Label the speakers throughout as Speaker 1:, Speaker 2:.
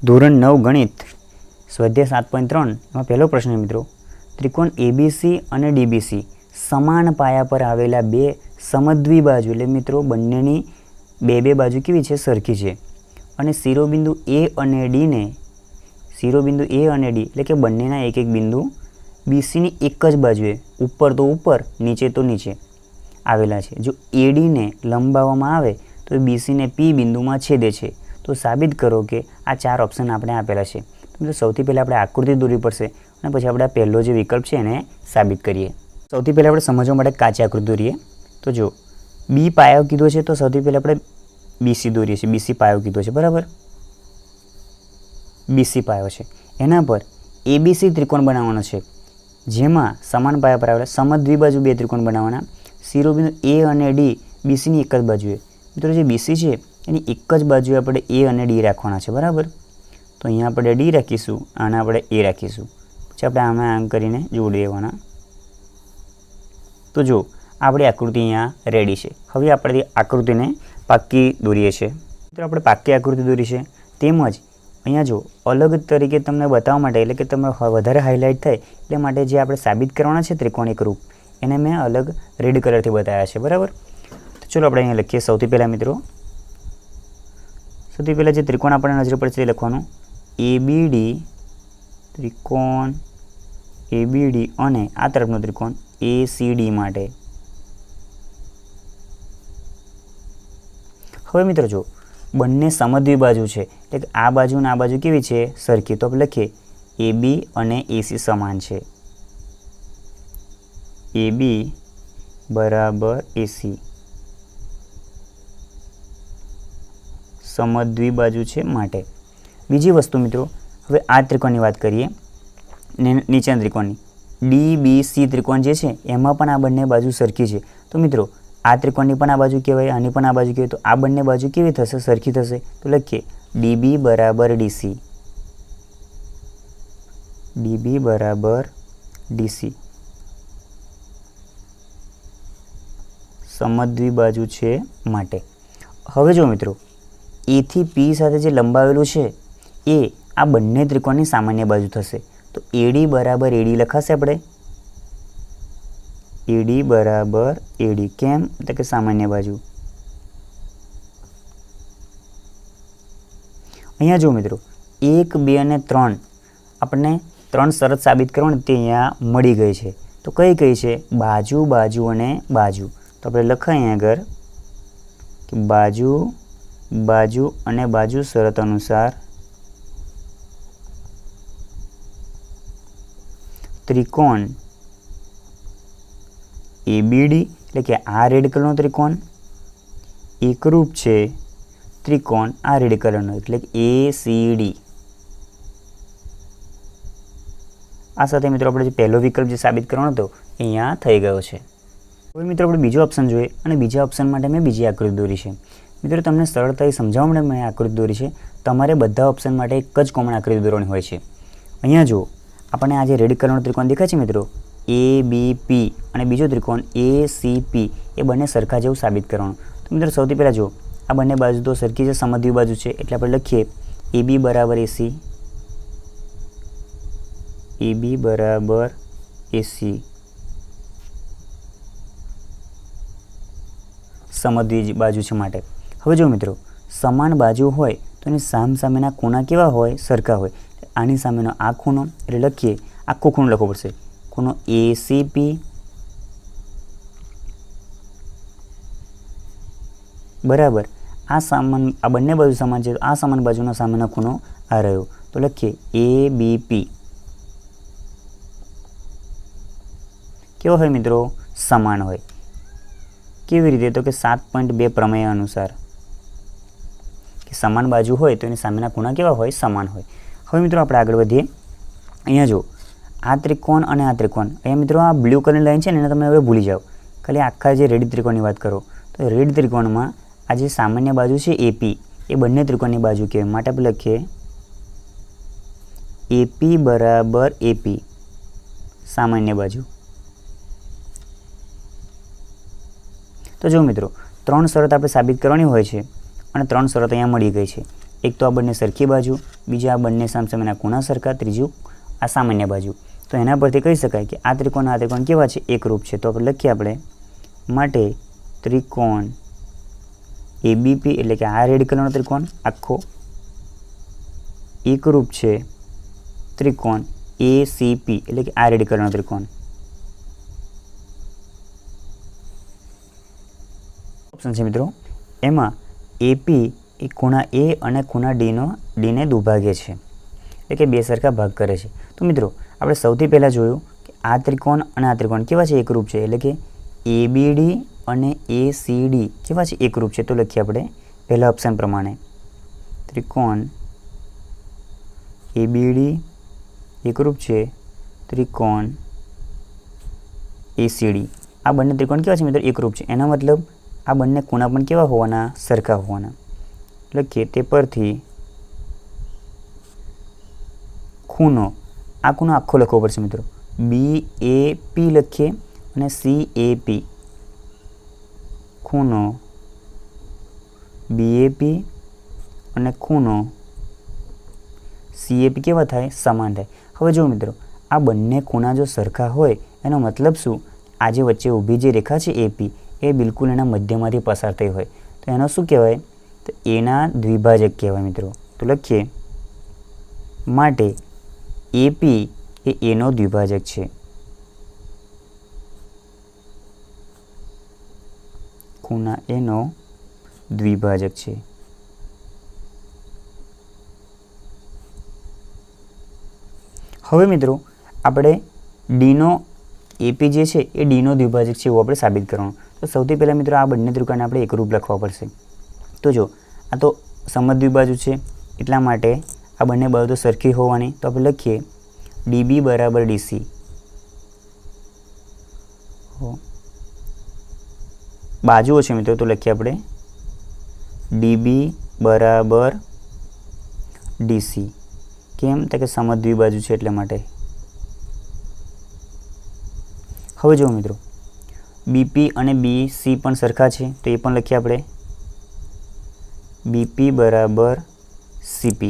Speaker 1: ધોરણ 9 ગણિત સ્વાધ્યાય 7.3 એમાં પહેલો પ્રશ્ન મિત્રો, ત્રિકોણ એબીસી અને ડીબીસી સમાન પાયા પર આવેલા બે સમદ્વિબાજુ એટલે મિત્રો બંનેની બે બાજુ કેવી છે? સરખી છે. અને શિરોબિંદુ એ અને ડીને એટલે કે બંનેના એક એક બિંદુ બીસીની એક જ બાજુએ ઉપર તો ઉપર નીચે તો નીચે આવેલા છે. જો એડીને લંબાવવામાં આવે તો બીસીને પી બિંદુમાં છેદે છે. તો સાબિત કરો કે આ ચાર ઓપ્શન આપણે આપેલા છે. તો સૌથી પહેલાં આપણે આકૃતિ દોરવી પડશે અને પછી આપણે પહેલો જે વિકલ્પ છે એને સાબિત કરીએ. સૌથી પહેલાં આપણે સમજવા માટે કાચી આકૃતિ દોરીએ. તો જો બી પાયો કીધો છે તો સૌથી પહેલાં આપણે બીસી દોરીએ છીએ. બીસી પાયો કીધો છે, બરાબર? બીસી પાયો છે. એના પર એબીસી ત્રિકોણ બનાવવાનો છે, જેમાં સમાન પાયા પર આવેલા સમદ્વિબાજુ બે ત્રિકોણ બનાવવાના. શિરોબિંદુ એ અને ડી બીસીની એક જ બાજુએ. મિત્રો જે બીસી છે એની એક જ બાજુએ આપણે એ અને ડી રાખવાના છે, બરાબર? તો અહીંયા આપણે ડી રાખીશું અને આપણે એ રાખીશું. પછી આપણે આમાં આમ કરીને જોડી દેવાના. તો જો આપણી આકૃતિ અહીંયા રેડી છે. હવે આપણે આકૃતિને પાક્કી દોરીએ છીએ. તો આપણે પાક્કી આકૃતિ દોરી છે. તેમજ અહીંયા જો અલગ તરીકે તમને બતાવવા માટે એટલે કે તમે વધારે હાઇલાઇટ થાય એટલે માટે જે આપણે સાબિત કરવાના છે ત્રિકોણ એક રૂપ એને મેં અલગ રેડ કલરથી બતાવ્યા છે, બરાબર? તો ચલો આપણે અહીંયા લખીએ. સૌથી પહેલાં મિત્રો, સૌથી પહેલાં જે ત્રિકોણ આપણને નજર પડશે તે લખવાનું એબીડી, ત્રિકોણ એબીડી અને આ તરફનો ત્રિકોણ એસીડી માટે. હવે મિત્રો જો બંને સમદ્વિબાજુ છે એટલે કે આ બાજુ અને આ બાજુ કેવી છે? સરખી. તો આપણે લખીએ એબી અને એસી સમાન છે. એબી બરાબર એસી સમદ્વિબાજુ છે માટે. બીજી વસ્તુ મિત્રો, હવે આ ત્રિકોણની વાત કરીએ ને નીચેના ત્રિકોણની. ડીબીસી ત્રિકોણ જે છે એમાં પણ આ બંને બાજુ સરખી છે. તો મિત્રો આ ત્રિકોણની પણ આ બાજુ કહેવાય, આની પણ આ બાજુ કહેવાય. તો આ બંને બાજુ કેવી થશે? સરખી થશે. તો લખીએ ડીબી બરાબર ડીસી. ડીબી બરાબર ડીસી સમદ્વિબાજુ છે માટે. હવે જો મિત્રો એથી પી સાથે જે લંબાવેલું છે એ આ બંને ત્રિકોણની સામાન્ય બાજુ થશે. તો એડી બરાબર એડી લખાશે આપણે. એડી બરાબર એડી. કેમ? તો કે સામાન્ય બાજુ. અહીંયા જો મિત્રો 1, 2 અને 3 આપણને 3 શરત સાબિત કરવાની તે અહીંયા મળી ગઈ છે. તો કઈ છે? બાજુ, બાજુ અને બાજુ. તો આપણે લખાય અહીંયા આગળ કે બાજુ, બાજુ અને બાજુ શરત અનુસાર ત્રિકોણ એબીડી એટલે કે આ રેડ કલરનો ત્રિકોણ એકરૂપ છે ત્રિકોણ આ રેડ કલરનો એટલે કે એસીડી. આ સાથે મિત્રો આપણે જે પહેલો વિકલ્પ જે સાબિત કરવાનો હતો એ અહીંયા થઈ ગયો છે. હવે મિત્રો આપણે બીજો ઓપ્શન જોઈએ અને બીજા ઓપ્શન માટે મેં બીજી આકૃતિ દોરી છે. મિત્રો તમને સરળતાથી સમજાવવા માટે મેં આકૃતિ દોરી છે. તમારે બધા ઓપ્શન માટે એક જ કોમન આકૃતિ દોરવાની હોય છે. અહીંયા જો આપણને આ જે રેડ કલરનો ત્રિકોણ દેખાય છે મિત્રો એબીપી અને બીજો ત્રિકોણ એસીપી એ બંને સરખા જેવું સાબિત કરવાનું. તો મિત્રો સૌથી પહેલાં જો આ બંને બાજુ તો સરખી છે, સમદ્વિ બાજુ છે એટલે આપણે લખીએ એબી બરાબર એસી. એબી બરાબર એસી સમદ્વિ બાજુ છે માટે. હવે જો મિત્રો સમાન બાજુ હોય તો એની સામસામેના ખૂણા કેવા હોય? સરખા હોય. આની સામેનો આ ખૂણો એટલે લખીએ આખો ખૂણો લખવો પડશે. ખૂણો એસીપી બરાબર આ બંને બાજુ સમાન છે તો આ સમાન બાજુનો સામેનો ખૂણો આ રહ્યો. તો લખીએ એબીપી કેવો હોય મિત્રો? સમાન હોય. કેવી રીતે? તો કે 7.2 પ્રમેય અનુસાર કે સમાન બાજુ હોય તો એની સામેના ખૂણા કેવા હોય? સમાન હોય. હવે મિત્રો આપણે આગળ વધીએ. અહીંયા જો આ ત્રિકોણ અને આ ત્રિકોણ, અહીંયા મિત્રો આ બ્લુ કલરની લાઈન છે ને એને તમે હવે ભૂલી જાઓ. ખાલી આખા જે રેડ ત્રિકોણની વાત કરો તો રેડ ત્રિકોણમાં આ જે સામાન્ય બાજુ છે એપી એ બંને ત્રિકોણની બાજુ કહેવાય. માટે આપણે લખીએ એપી બરાબર એપી સામાન્ય બાજુ. તો જો મિત્રો 3 શરત આપણે સાબિત કરવાની હોય છે અને 3 શરત અહીંયા મળી ગઈ છે. એક તો આ બંને સરખી બાજુ, બીજા આ બંને સામસામેના ખૂણા સરખા, ત્રીજું આ સામાન્ય બાજુ. તો એના પરથી કહી શકાય કે આ ત્રિકોણ કેવા છે? એકરૂપ છે. તો આપણે લખીએ આપણે માટે ત્રિકોણ ABP એટલે કે આ રેડ કલરનો ત્રિકોણ આખો એકરૂપ છે ત્રિકોણ ACP એટલે કે આ રેડ કલરનો ત્રિકોણ. ઓપ્શન છે મિત્રો એમાં AP એ ખૂણા A અને ખૂણા Dને દુભાગે છે એટલે કે બે સરખા ભાગ કરે છે. તો મિત્રો આપણે સૌથી પહેલાં જોયું કે આ ત્રિકોણ અને આ ત્રિકોણ કેવા છે? એકરૂપ છે. એટલે કે ABD અને ACD કેવા છે? એકરૂપ છે. તો લખીએ આપણે પહેલા ઓપ્શન પ્રમાણે ત્રિકોણ ABD એકરૂપ છે ત્રિકોણ ACD. આ બંને ત્રિકોણ કેવા છે મિત્રો? એકરૂપ છે. એના મતલબ આ બંને ખૂણા પણ કેવા હોવાના? સરખા હોવાના. લખીએ તે પરથી ખૂણો, આ ખૂણો આખો લખવો પડશે મિત્રો. BAP લખીએ અને CAP. ખૂણો BAP અને ખૂણો CAP કેવા થાય? સમાન થાય. હવે જો મિત્રો આ બંને ખૂણા જો સરખા હોય એનો મતલબ શું? આ જે વચ્ચે ઊભી જે રેખા છે AP એ બિલકુલ એના મધ્યમાંથી પસાર થઈ હોય તો એનો શું કહેવાય? તો એના દ્વિભાજક કહેવાય મિત્રો. તો લખીએ માટે AP એ એનો દ્વિભાજક છે. ખૂણા એનો દ્વિભાજક છે. હવે મિત્રો આપણે ડીનો AP જે છે એ ડીનો દ્વિભાજક છે એવું આપણે સાબિત કરવાનું. તો સૌથી પહેલાં મિત્રો આ બંને ત્રિકોણને આપણે એકરૂપ લખવા પડશે. તો જો આ તો સમદ્વિબાજુ છે એટલા માટે આ બંને બાજુ તો સરખી હોવાની. તો આપણે લખીએ DB બરાબર DC. બાજુઓ છે મિત્રો તો લખીએ આપણે DB બરાબર DC. કેમ? તો કે સમદ્વિબાજુ છે એટલા માટે. હવે જુઓ મિત્રો BP અને BC પણ સરખા છે તો એ પણ લખીએ આપણે BP બરાબર CP.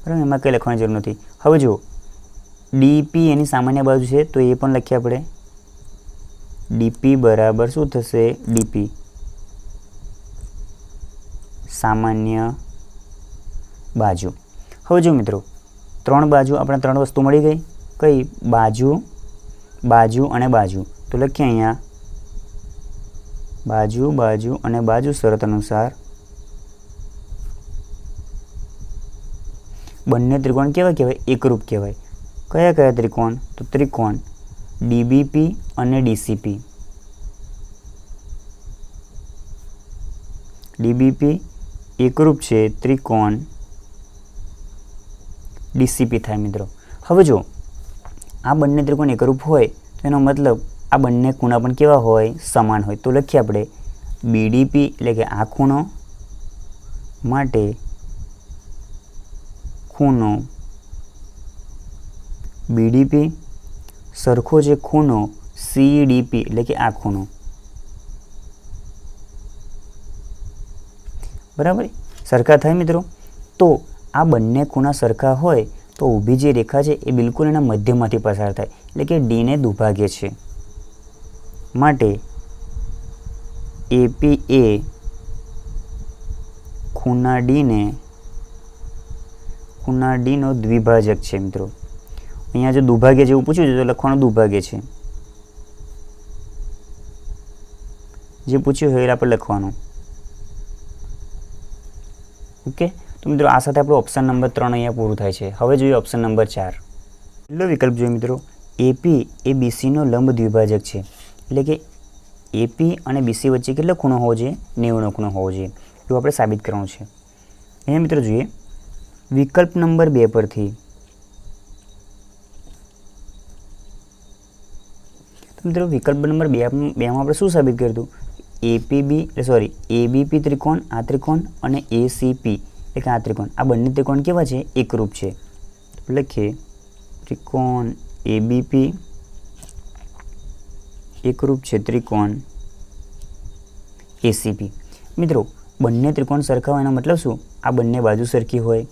Speaker 1: બરાબર, એમાં કંઈ લખવાની જરૂર નથી. હવે જુઓ DP એની સામાન્ય બાજુ છે તો એ પણ લખીએ આપણે DP બરાબર શું થશે? DP સામાન્ય બાજુ. હવે જો મિત્રો ત્રણ બાજુ આપણે ત્રણ વસ્તુ મળી ગઈ. કઈ? બાજુ, બાજુ અને બાજુ. તો લખીએ અહીંયા બાજુ, બાજુ અને બાજુ શરત અનુસાર બંને ત્રિકોણ કેવા કહેવાય? એકરૂપ કહેવાય. કયા કયા ત્રિકોણ? તો ત્રિકોણ DBP અને DCP. DBP એકરૂપ છે ત્રિકોણ DCP થાય મિત્રો. હવે જો આ બંને ત્રિકોણ એકરૂપ હોય તો એનો મતલબ આ બંને ખૂણા પણ કેવા હોય? સમાન હોય. તો લખીએ આપણે BDP એટલે કે આ ખૂણો માટે ખૂણો BDP સરખો છે ખૂણો CDP એટલે કે આ ખૂણો. બરાબર, સરખા થાય મિત્રો. તો આ બંને ખૂણા સરખા હોય તો ઊભી જે રેખા છે એ બિલકુલ એના મધ્યમાંથી પસાર થાય એટલે કે Dને દુભાગે છે. માટે AP એ ખૂણા Dનો દ્વિભાજક છે મિત્રો. અહીંયા જો દુભાગ્ય જેવું પૂછ્યું છે તો લખવાનું દુભાગ્ય છે. જે પૂછ્યું હોય એ આપણે લખવાનું. ઓકે, તો મિત્રો આ સાથે આપણું ઓપ્શન નંબર 3 અહીંયા પૂરું થાય છે. હવે જોઈએ ઓપ્શન નંબર 4. પહેલો વિકલ્પ જોઈએ મિત્રો AP એ BCનો લંબ દ્વિભાજક છે. એટલે કે AP અને BC વચ્ચે કેટલો ખૂણો હોવો જોઈએ? 90નો ખૂણો હોવો જોઈએ. એવું આપણે સાબિત કરવાનું છે. અહીંયા મિત્રો જોઈએ વિકલ્પ નંબર 2 પરથી. તો મિત્રો વિકલ્પ નંબર 2માં આપણે શું સાબિત કર્યું હતું? ABP ત્રિકોણ, આ ત્રિકોણ અને ACP એટલે કે આ ત્રિકોણ, આ બંને ત્રિકોણ કેવા છે? એકરૂપ છે. લખીએ ત્રિકોણ ABP એકરૂપ છે ત્રિકોણ ACP. મિત્રો બંને ત્રિકોણ સરખા હોય એનો મતલબ શું? આ બંને બાજુ સરખી હોય.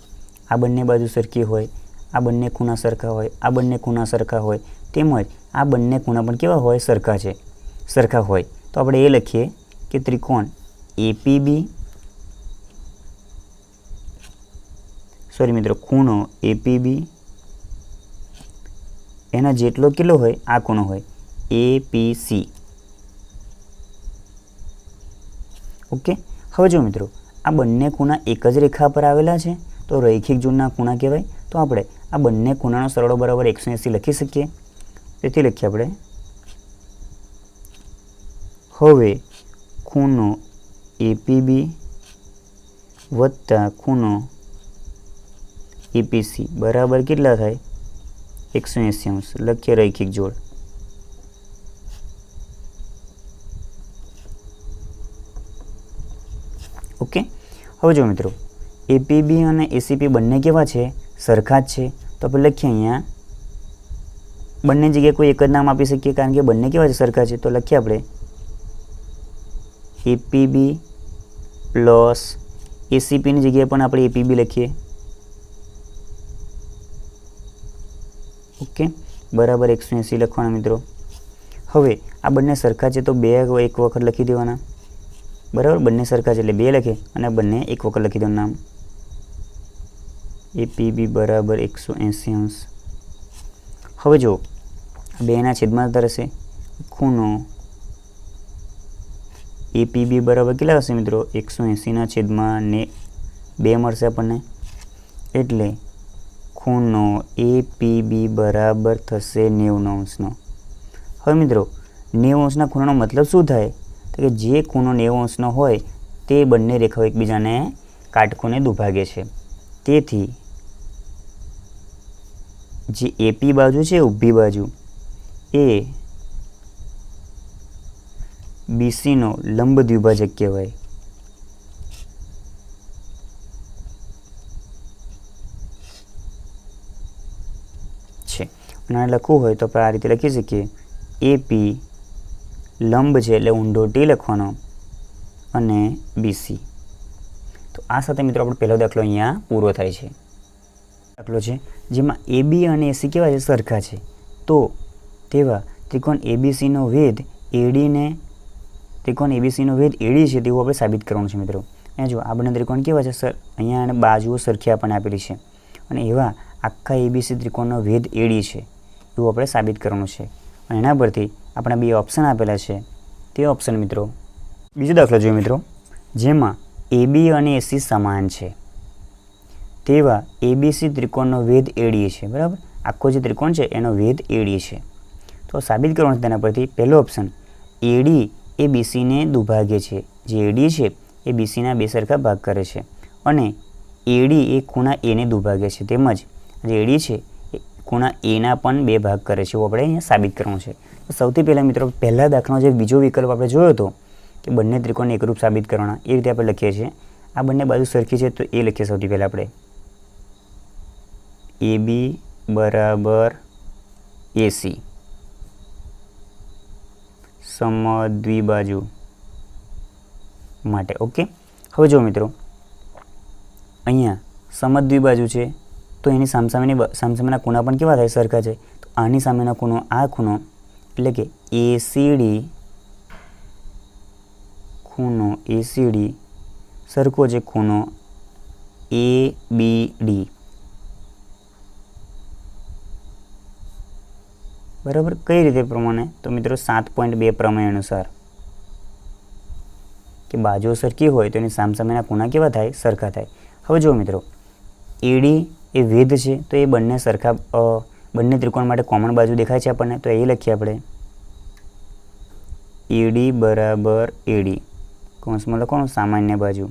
Speaker 1: આ બંને બાજુ સરખી હોય, આ બંને ખૂણા સરખા હોય, આ બંને ખૂણા સરખા હોય, તેમજ આ બંને ખૂણા પણ કેવા હોય? સરખા હોય. તો આપણે એ લખીએ કે ત્રિકોણ એપીબી, સોરી મિત્રો, ખૂણો એપીબી એના જેટલો કેટલો હોય? આ ખૂણો હોય એપીસી. ઓકે. હવે જો મિત્રો, આ બંને ખૂણા એક જ રેખા પર આવેલા છે તો રૈખિક જોડના ખૂણા કહેવાય. તો આપણે આ બંને ખૂણાનો સરવાળો બરાબર 180 લખી શકીએ. તેથી લખીએ આપણે, હવે ખૂણો એપીબી વત્તા ખૂણો એપીસી બરાબર કેટલા થાય? 180°. લખીએ રૈખિક જોડ. ઓકે. હવે જો મિત્રો, એપીબી અને એસીપી બંને કેવા છે? સરખા જ છે. તો આપણે લખીએ અહીંયા બંને જગ્યાએ કોઈ એક જ નામ આપી શકીએ કારણ કે બંને કેવા છે? સરખા છે. તો લખીએ આપણે એપીબી પ્લસ એસીપીની જગ્યાએ પણ આપણે એપીબી લખીએ. ઓકે. બરાબર 180 લખવાના મિત્રો. હવે આ બંને સરખા છે તો એક વખત લખી દેવાના. બરાબર, બંને સરખા છે એટલે 2 લખે અને બંને એક વખત લખી દેવાનું નામ. એપીબી બરાબર 180°. હવે જો 2ના છેદમાં રહેશે. ખૂણો એપીબી બરાબર કેટલા હશે મિત્રો? 180ના છેદમાં 2 મળશે આપણને. એટલે ખૂણો એપીબી બરાબર થશે 90°. હવે મિત્રો, 90°ના ખૂણાનો મતલબ શું થાય? તો કે જે ખૂણો 90° હોય તે બંને રેખાઓ એકબીજાને કાટખૂણે દુભાગે છે. તેથી જે એપી બાજુ છે, ઊભી બાજુ, એ બીસીનો લંબ દ્વિભાજક કહેવાય. છે. અને લખવું હોય તો આપણે આ રીતે લખી શકીએ, એપી લંબ છે એટલે ઊંડો ટી લખવાનો અને બીસી. તો આ સાથે મિત્રો આપણો પહેલો દાખલો અહીંયા પૂરો થાય છે. દાખલો છે જેમાં એબી અને એસી કેવા છે? સરખા છે. તો તેવા ત્રિકોણ એબીસીનો વેધ એડીને ત્રિકોણ એબીસીનો વેધ એડી છે તેવું આપણે સાબિત કરવાનું છે મિત્રો. અહીંયા જો આ બંને ત્રિકોણ કેવા છે? અહીંયા અને બાજુઓ સરખી આપણને આપેલી છે અને એવા આખા એબીસી ત્રિકોણનો વેધ એડી છે એવું આપણે સાબિત કરવાનું છે. અને એના પરથી આપણા 2 ઓપ્શન આપેલા છે તે ઓપ્શન મિત્રો. બીજો દાખલો જોઈએ મિત્રો, જેમાં એબી અને એસી સમાન છે તેવા એબીસી ત્રિકોણનો વેધ એડી છે. બરાબર, આખો જે ત્રિકોણ છે એનો વેધ એડી છે. તો સાબિત કરવાનું છે તેના પરથી. પહેલો ઓપ્શન, એડી એ બીસીને દુભાગે છે. જે એડી છે એ બીસીના 2 સરખા ભાગ કરે છે અને એડી એ ખૂણા એને દુભાગે છે. તેમજ જે એડી છે એ ખૂણા એના પણ 2 ભાગ કરે છે. એવું આપણે અહીંયા સાબિત કરવાનું છે. તો સૌથી પહેલાં મિત્રો, પહેલા દાખલાનો જે બીજો વિકલ્પ આપણે જોયો હતો કે બંને ત્રિકોણને એકરૂપ સાબિત કરવાના, એ રીતે આપણે લખીએ છીએ. આ બંને બાજુ સરખી છે તો એ લખીએ સૌથી પહેલાં આપણે, એબી બરાબર એસી સમદ્વિબાજુ માટે. ઓકે. હવે જો મિત્રો, અહીંયા સમદ્વિબાજુ છે તો એની સામસામેના ખૂણા પણ કેવા થાય? સરખા છે. તો આની સામેનો ખૂણો આ ખૂણો એટલે કે એસીડી, ખૂણો એસીડી સરખો છે ખૂણો એબીડી. બરાબર, કઈ રીતે પ્રમાણે? તો મિત્રો 7.2 પ્રમેય અનુસાર કે બાજુઓ સરખી હોય તો એની સામસામેના ખૂણા કેવા થાય? સરખા થાય. હવે જો મિત્રો, એડી એ વેધ છે તો એ બંને સરખા બંને ત્રિકોણ માટે કોમન બાજુ દેખાય છે આપણને. તો એ લખીએ આપણે, એડી બરાબર એડી કૌંસમાં લખવાનું સામાન્ય બાજુ.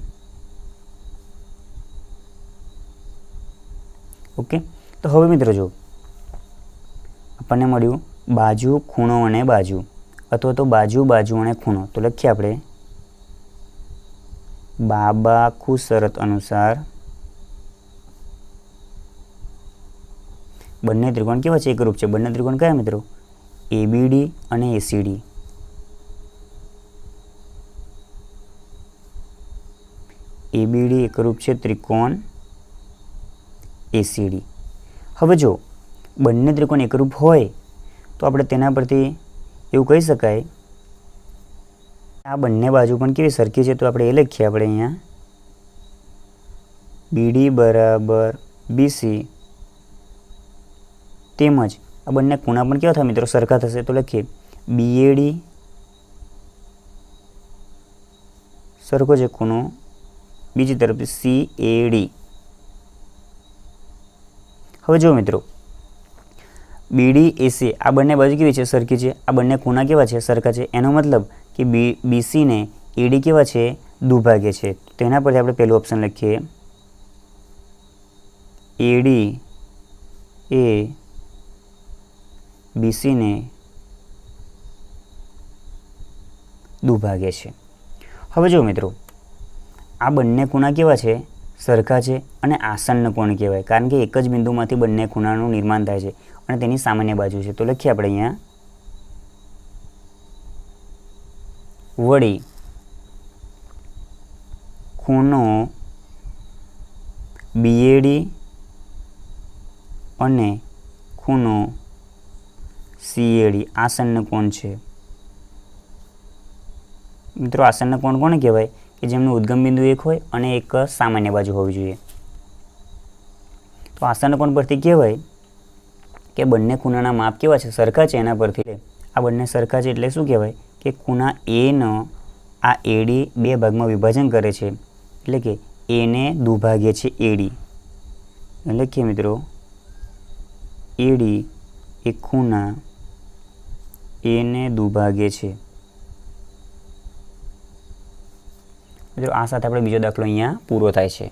Speaker 1: ઓકે. તો હવે મિત્રો જો આપણને મળ્યું બાજુ, ખૂણો અને બાજુ, અથવા તો બાજુ, બાજુ અને ખૂણો. તો લખીએ આપણે, બાબાખુ શરત અનુસાર બંને ત્રિકોણ કેવા છે? એકરૂપ છે. બંને ત્રિકોણ કયા મિત્રો? એબીડી અને એસીડી. એબીડી એકરૂપ છે ત્રિકોણ ACD. હવે જો બંને ત્રિકોણ એકરૂપ હોય તો આપણે તેના પરથી એવું કહી શકાય આ બંને બાજુ પણ કેવી સરખી છે, તો આપણે એ લખીએ આપણે અહીંયા BD બરાબર BC, તેમજ આ બંને ખૂણા પણ કેવા થાય મિત્રો? સરખા થશે. તો લખીએ BAD સરખો છે ખૂણો બીજી તરફથી CAD. હવે જો મિત્રો BD AC આ બંને બાજુ કેવી છે? સરખી છે. આ બંને ખૂણા કેવા છે? સરખા છે. એનો મતલબ કે BC ને AD કેવા છે? દુભાગે છે. તો એના પરથી આપણે પહેલું ઓપ્શન લખીએ AD એ BC ને દુભાગે છે. હવે જો મિત્રો આ બંને ખૂણા કેવા છે? સરખા છે અને આસન્ન કોણ કહેવાય, કારણ કે એક જ બિંદુમાંથી બંને ખૂણાનું નિર્માણ થાય છે અને તેની સામાન્ય બાજુ છે. તો લખીએ આપણે અહીંયા વળી ખૂણો BAD અને ખૂણો CAD આસન્ન કોણ છે. મિત્રો આસન્ન કોણ કોને કહેવાય? કે જેમનું ઉદ્ગમ બિંદુ એક હોય અને એક સામાન્ય બાજુ હોવી જોઈએ. તો આસન્ન કોણ પરથી કહેવાય કે બંને ખૂણાના માપ કેવા છે? સરખા છે. એના પરથી આ બંને સરખા છે એટલે શું કહેવાય? કે ખૂણા A નો આ AD બે ભાગમાં વિભાજન કરે છે, એટલે કે A ને દુભાગે છે AD. લખીએ મિત્રો AD એ ખૂણા A ને દુભાગે છે. મિત્રો આ સાથે આપણે બીજો દાખલો અહીંયા પૂરો થાય છે.